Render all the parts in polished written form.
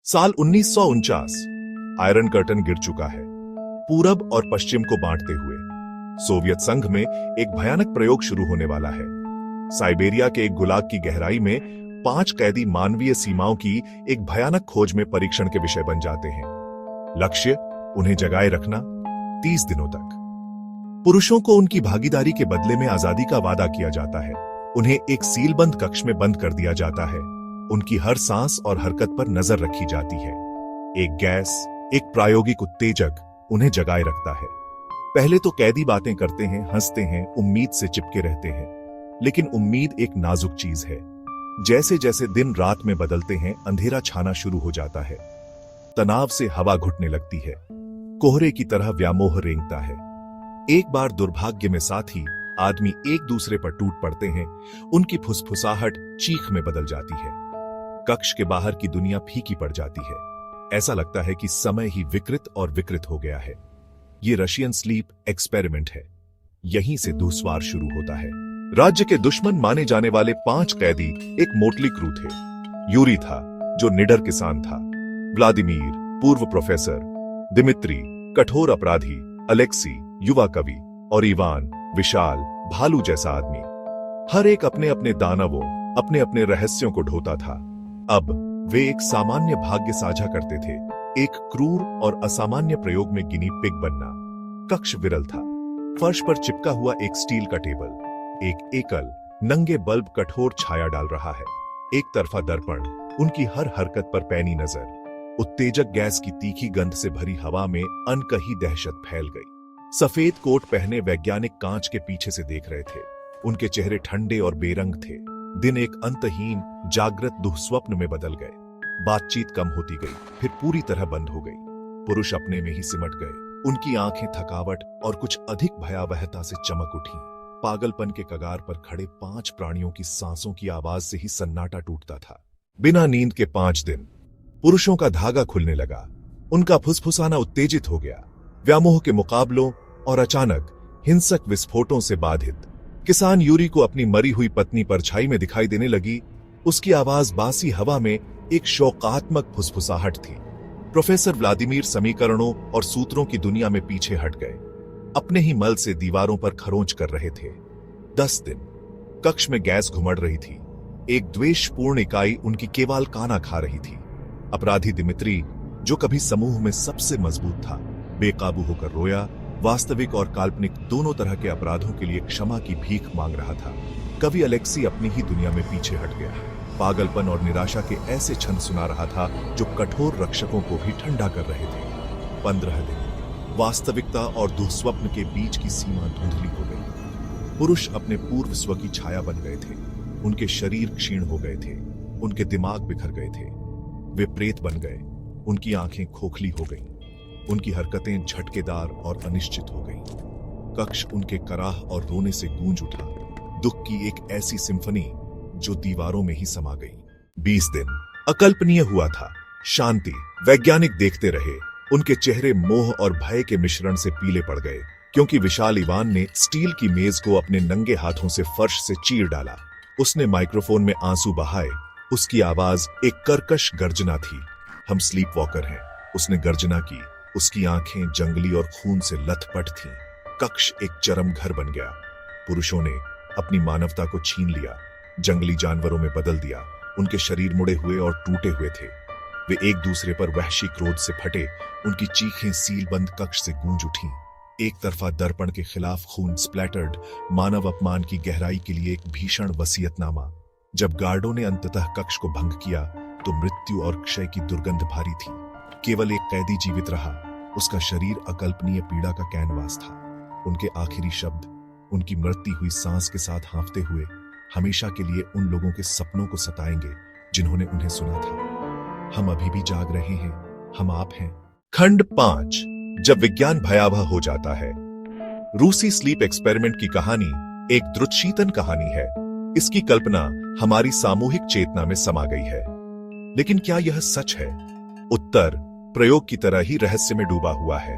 साल 1949। Iron curtain गिर चुका है, पूरब और पश्चिम को बांटते हुए। सोवियत संघ में एक भयानक प्रयोग शुरू होने वाला है। साइबेरिया के एक गुलाग की गहराई में 5 कैदी मानवीय सीमाओं की एक भयानक खोज में परीक्षण के विषय बन जाते हैं। लक्ष्य उन्हें जगाए रखना 30 दिनों तक। पुरुषों को उनकी भागीदारी के बदले में आजादी का वादा किया जाता है। उन्हें एक सीलबंद कक्ष में बंद कर दिया जाता है। उनकी हर सांस और हरकत पर नजर रखी जाती है। एक गैस, एक प्रायोगिक उत्तेजक उन्हें जगाए रखता है। पहले तो कैदी बातें करते हैं, हंसते हैं, उम्मीद से चिपके रहते हैं। लेकिन उम्मीद एक नाजुक चीज है। जैसे जैसे दिन रात में बदलते हैं, अंधेरा छाना शुरू हो जाता है। तनाव से हवा घुटने लगती है। कोहरे की तरह व्यामोह रेंगता है। एक बार दुर्भाग्य में साथी आदमी एक दूसरे पर टूट पड़ते हैं। उनकी फुसफुसाहट चीख में बदल जाती है। कक्ष के बाहर की दुनिया फीकी पड़ जाती है। ऐसा लगता है कि समय ही विकृत और विकृत हो गया है। ये रशियन स्लीप एक्सपेरिमेंट है। यहीं से दुस्वार शुरू होता है। राज्य के दुश्मन माने जाने वाले 5 कैदी एक मोटली क्रू थे। यूरी था, जो निडर किसान था। व्लादिमीर, पूर्व प्रोफेसर। दिमित्री, कठोर अपराधी। अलेक्सी, युवा कवि। और इवान, विशाल, भालू जैसा आदमी। हर एक अपने अपने दानवों, अपने अपने रहस्यों को ढोता था। अब वे एक सामान्य भाग्य साझा करते थे, एक क्रूर और असामान्य प्रयोग में गिनी पिग बनना। कक्ष विरल था। फर्श पर चिपका हुआ एक स्टील का टेबल, एक एकल नंगे बल्ब कठोर छाया डाल रहा है। एक तरफा दर्पण, उनकी हर हरकत पर पैनी नजर। उत्तेजक गैस की तीखी गंध से भरी हवा में अनकही दहशत फैल गई। सफेद कोट पहने वैज्ञानिक कांच के पीछे से देख रहे थे। उनके चेहरे ठंडे और बेरंग थे। दिन एक अंतहीन जागृत दुःस्वप्न में बदल गए। बातचीत कम होती गई, फिर पूरी तरह बंद हो गई। पुरुष अपने में ही सिमट गए। उनकी आंखें थकावट और कुछ अधिक भयावहता से चमक उठी। पागलपन के कगार पर खड़े 5 प्राणियों की सांसों की आवाज से ही सन्नाटा टूटता था। बिना नींद के 5 दिन। पुरुषों का धागा खुलने लगा। उनका फुसफुसाना उत्तेजित हो गया। व्यामोह के मुकाबलों और अचानक हिंसक विस्फोटों से बाधित। किसान यूरी को अपनी मरी हुई पत्नी परछाई में दिखाई देने लगी। उसकी आवाज बासी हवा में एक शोकात्मक फुसफुसाहट थी। प्रोफेसर व्लादिमीर समीकरणों और सूत्रों की दुनिया में पीछे हट गए। अपने ही मल से दीवारों पर खरोंच कर रहे थे। 10 दिन। कक्ष में गैस घुमड़ रही थी। एक द्वेषपूर्ण इकाई उनकी केवल काना खा रही थी। अपराधी दिमित्री, जो कभी समूह में सबसे मजबूत था, बेकाबू होकर रोया। वास्तविक और काल्पनिक दोनों तरह के अपराधों के लिए क्षमा की भीख मांग रहा था। कवि अलेक्सी अपनी ही दुनिया में पीछे हट गया। पागलपन और निराशा के ऐसे छंद सुना रहा था जो कठोर रक्षकों को भी ठंडा कर रहे थे। 15 दिन। वास्तविकता और दुःस्वप्न के बीच की सीमा धुंधली हो गई। पुरुष अपने पूर्व स्व की छाया बन गए थे। उनके शरीर क्षीण हो गए थे। उनके दिमाग बिखर गए थे। वे प्रेत बन गए। उनकी आंखें खोखली हो गईं। उनकी हरकतें झटकेदार और अनिश्चित हो गईं। कक्ष उनके कराह और रोने से गूंज उठा। दुख की एक ऐसी सिम्फनी जो दीवारों में ही समा गई। 20 दिन। अकल्पनीय हुआ था। शांति। वैज्ञानिक देखते रहे। उनके चेहरे मोह और भय के मिश्रण से पीले पड़ गए, क्योंकि विशाल इवान ने स्टील की मेज को अपने नंगे हाथों से फर्श से चीर डाला। उसने माइक्रोफोन में आंसू बहाए। उसकी आवाज एक कर्कश गर्जना थी। हम स्लीप वॉकर हैं, उसने गर्जना की। उसकी आंखें जंगली और खून से लथपथ थीं। कक्ष एक चरम घर बन गया। पुरुषों ने अपनी मानवता को छीन लिया, जंगली जानवरों में बदल दिया। उनके शरीर मुड़े हुए और टूटे हुए थे। वे एक दूसरे पर वहशी क्रोध से फटे। उनकी चीखें सीलबंद कक्ष से गूंज उठीं। एक तरफा दर्पण के खिलाफ खून स्प्लैटर्ड, मानव अपमान की गहराई के लिए एक भीषण वसीयतनामा। जब गार्डों ने अंततः कक्ष को भंग किया तो मृत्यु और क्षय की दुर्गंध भारी थी। केवल एक कैदी जीवित रहा। उसका शरीर अकल्पनीय पीड़ा का कैनवास था। उनके आखिरी शब्द, उनकी मरती हुई सांस के साथ हाँफते हुए, हमेशा के लिए उन लोगों के सपनों को सताएंगे जिन्होंने उन्हें सुना था। हम अभी भी जाग रहे हैं, हम आप हैं। खंड 5। जब विज्ञान भयावह हो जाता है। रूसी स्लीप एक्सपेरिमेंट की कहानी एक द्रुतशीतन कहानी है। इसकी कल्पना हमारी सामूहिक चेतना में समा गई है। लेकिन क्या यह सच है? उत्तर प्रयोग की तरह ही रहस्य में डूबा हुआ है।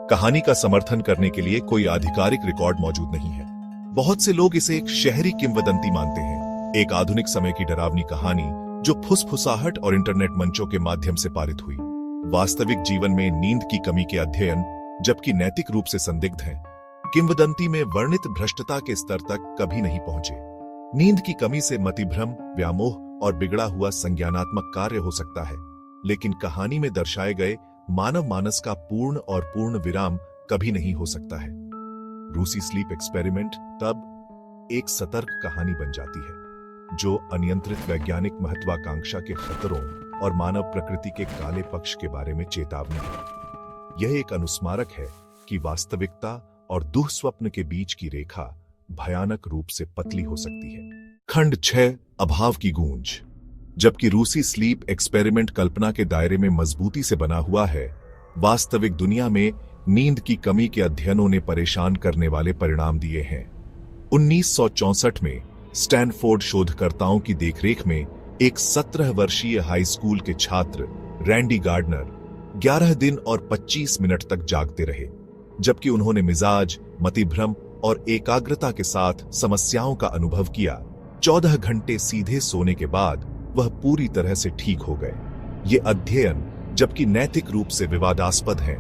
कहानी का समर्थन करने के लिए कोई आधिकारिक रिकॉर्ड मौजूद नहीं है। बहुत से लोग इसे एक शहरी किंवदंती मानते हैं, एक आधुनिक समय की डरावनी कहानी जो फुसफुसाहट और इंटरनेट मंचों के माध्यम से पारित हुई। वास्तविक जीवन में नींद की कमी के अध्ययन, जबकि नैतिक रूप से संदिग्ध हैं, किंवदंती में वर्णित भ्रष्टता के स्तर तक कभी नहीं पहुंचे। नींद की कमी से मतिभ्रम, व्यामोह और बिगड़ा हुआ संज्ञानात्मक कार्य हो सकता है, लेकिन कहानी में दर्शाए गए मानव मानस का पूर्ण और पूर्ण विराम कभी नहीं हो सकता है। रूसी स्लीप एक्सपेरिमेंट तब एक सतर्क कहानी बन जाती है, जो अनियंत्रित वैज्ञानिक महत्वाकांक्षा के खतरों और मानव प्रकृति के काले पक्ष के बारे में चेतावनी है। यह एक अनुस्मारक है कि वास्तविकता और दुःस्वप्न के बीच की रेखा भयानक रूप से पतली हो सकती है। खंड 6, अभाव की गूंज। जबकि रूसी स्लीप एक्सपेरिमेंट कल्पना के दायरे में मजबूती से बना हुआ है, वास्तविक दुनिया में नींद की कमी के अध्ययनों ने परेशान करने वाले परिणाम दिए हैं। 1964 में स्टैनफोर्ड शोधकर्ताओं की देखरेख में एक 17 वर्षीय हाई स्कूल के छात्र रैंडी गार्डनर 11 दिन और 25 मिनट तक जागते रहे, जबकि उन्होंने मिजाज, मतिभ्रम और एकाग्रता के साथ समस्याओं का अनुभव किया। 14 घंटे सीधे सोने के बाद वह पूरी तरह से ठीक हो गए। ये अध्ययन, जबकि नैतिक रूप से विवादास्पद है,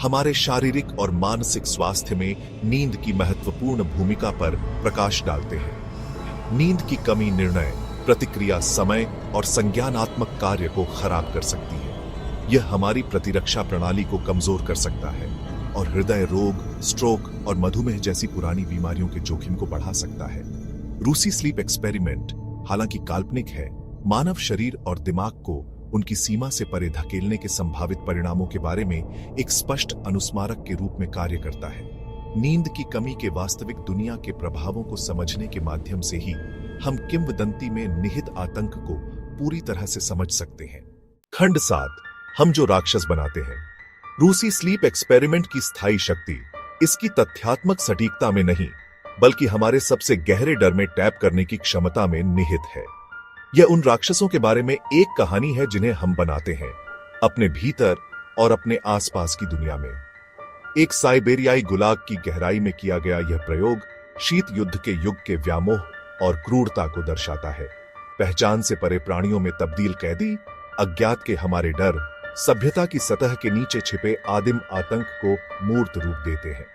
हमारे शारीरिक और मानसिक स्वास्थ्य में नींद की महत्वपूर्ण भूमिका पर प्रकाश डालते हैं। नींद की कमी निर्णय, प्रतिक्रिया समय और संज्ञानात्मक कार्य को खराब कर सकती है। यह हमारी प्रतिरक्षा प्रणाली को कमजोर कर सकता है और हृदय रोग, स्ट्रोक और मधुमेह जैसी पुरानी बीमारियों के जोखिम को बढ़ा सकता है। रूसी स्लीप एक्सपेरिमेंट, हालांकि काल्पनिक है, मानव शरीर और दिमाग को उनकी सीमा से परे धकेलने के संभावित परिणामों के बारे में एक स्पष्ट अनुस्मारक के रूप में कार्य करता है। नींद की कमी के वास्तविक दुनिया के प्रभावों को समझने के माध्यम से ही हम किंवदंती में निहित आतंक को पूरी तरह से समझ सकते हैं। खंड 7, हम जो राक्षस बनाते हैं। रूसी स्लीप एक्सपेरिमेंट की स्थायी शक्ति इसकी तथ्यात्मक सटीकता में नहीं, बल्कि हमारे सबसे गहरे डर में टैप करने की क्षमता में निहित है। यह उन राक्षसों के बारे में एक कहानी है जिन्हें हम बनाते हैं, अपने भीतर और अपने आसपास की दुनिया में। एक साइबेरियाई गुलाग की गहराई में किया गया यह प्रयोग शीत युद्ध के युग के व्यामोह और क्रूरता को दर्शाता है। पहचान से परे प्राणियों में तब्दील कैदी, अज्ञात के हमारे डर, सभ्यता की सतह के नीचे छिपे आदिम आतंक को मूर्त रूप देते हैं।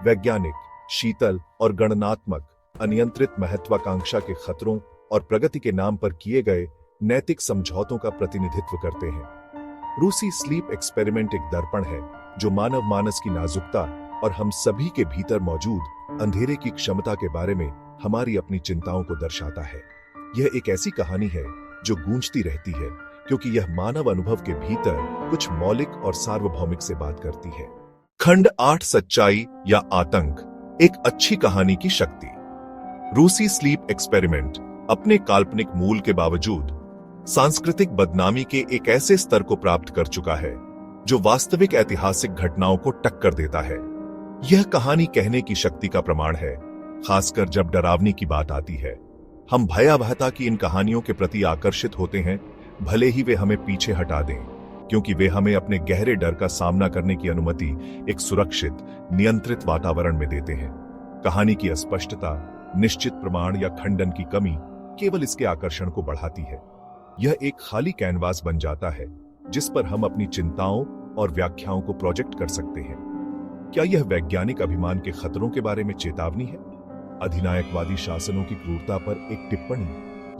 वैज्ञानिक, शीतल और गणनात्मक, अनियंत्रित महत्वाकांक्षा के खतरों और प्रगति के नाम पर किए गए नैतिक समझौतों का प्रतिनिधित्व करते हैं। रूसी स्लीप एक्सपेरिमेंट एक दर्पण है जो मानव मानस की नाजुकता और हम सभी के भीतर मौजूद अंधेरे की क्षमता के बारे में हमारी अपनी चिंताओं को दर्शाता है। यह एक ऐसी कहानी है जो गूंजती रहती है, क्योंकि यह मानव अनुभव के भीतर कुछ मौलिक और सार्वभौमिक से बात करती है। खंड 8, सच्चाई या आतंक, एक अच्छी कहानी की शक्ति। रूसी स्लीप एक्सपेरिमेंट अपने काल्पनिक मूल के बावजूद सांस्कृतिक बदनामी के एक ऐसे स्तर को प्राप्त कर चुका है जो वास्तविक ऐतिहासिक घटनाओं को टक्कर देता है। यह कहानी कहने की शक्ति का प्रमाण है, खासकर जब डरावनी की बात आती है। हम भयावहता की इन कहानियों के प्रति आकर्षित होते हैं, भले ही वे हमें पीछे हटा दें, क्योंकि वे हमें अपने गहरे डर का सामना करने की अनुमति एक सुरक्षित, नियंत्रित वातावरण में देते हैं। कहानी की अस्पष्टता, निश्चित प्रमाण या खंडन की कमी केवल इसके आकर्षण को बढ़ाती है। यह एक खाली कैनवास बन जाता है जिस पर हम अपनी चिंताओं और व्याख्याओं को प्रोजेक्ट कर सकते हैं। क्या यह वैज्ञानिक अभिमान के खतरों के बारे में चेतावनी है, अधिनायकवादी शासनों की क्रूरता पर एक टिप्पणी,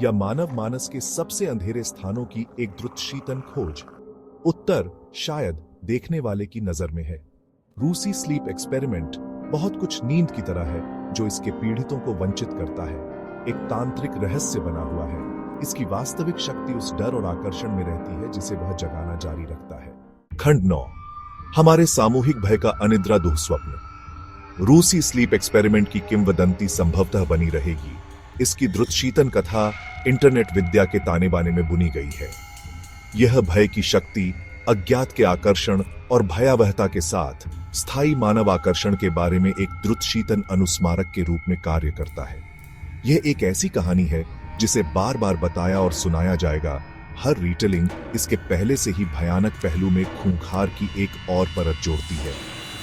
या मानव मानस के सबसे अंधेरे स्थानों की एक द्रुतशीतन खोज? उत्तर शायद देखने वाले की नजर में है। रूसी स्लीप एक्सपेरिमेंट बहुत कुछ नींद की तरह है जो इसके पीड़ितों को वंचित करता है। एक तांत्रिक रहस्य बना हुआ है। इसकी वास्तविक शक्ति उस डर और आकर्षण में रहती है जिसे वह जगाना जारी रखता है। खंड 9, हमारे सामूहिक भय का अनिद्रा दुःस्वप्न। रूसी स्लीप एक्सपेरिमेंट की किंवदंती संभवतः बनी रहेगी। इसकी द्रुतशीतन कथा इंटरनेट विद्या के ताने बाने में बुनी गई है। यह भय की शक्ति अज्ञात के आकर्षण और भयावहता के साथ स्थायी मानव आकर्षण के बारे में एक द्रुतशीतन अनुस्मारक के रूप में कार्य करता है। यह एक ऐसी कहानी है जिसे बार बार बताया और सुनाया जाएगा। हर रिटेलिंग इसके पहले से ही भयानक पहलू में खूंखार की एक और परत जोड़ती है।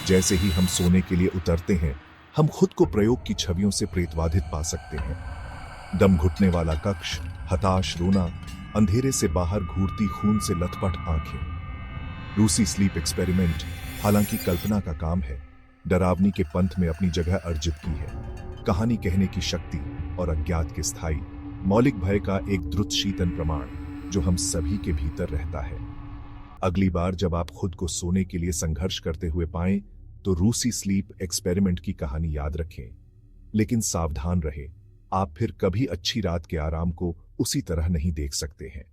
जैसे ही हम सोने के लिए उतरते हैं, हम खुद को प्रयोग की छवियों से प्रेतवाधित पा सकते हैं। दम घुटने वाला कक्ष, हताश रोना, अंधेरे से बाहर घूरती खून से लथपथ आंखें। रूसी स्लीप एक्सपेरिमेंट हालांकि कल्पना का काम है, डरावनी के पंथ में अपनी जगह अर्जित की है। कहानी कहने की शक्ति और अज्ञात के स्थायी मौलिक भय का एक द्रुत शीतन प्रमाण जो हम सभी के भीतर रहता है। अगली बार जब आप खुद को सोने के लिए संघर्ष करते हुए पाएं, तो रूसी स्लीप एक्सपेरिमेंट की कहानी याद रखें। लेकिन सावधान रहें, आप फिर कभी अच्छी रात के आराम को उसी तरह नहीं देख सकते हैं।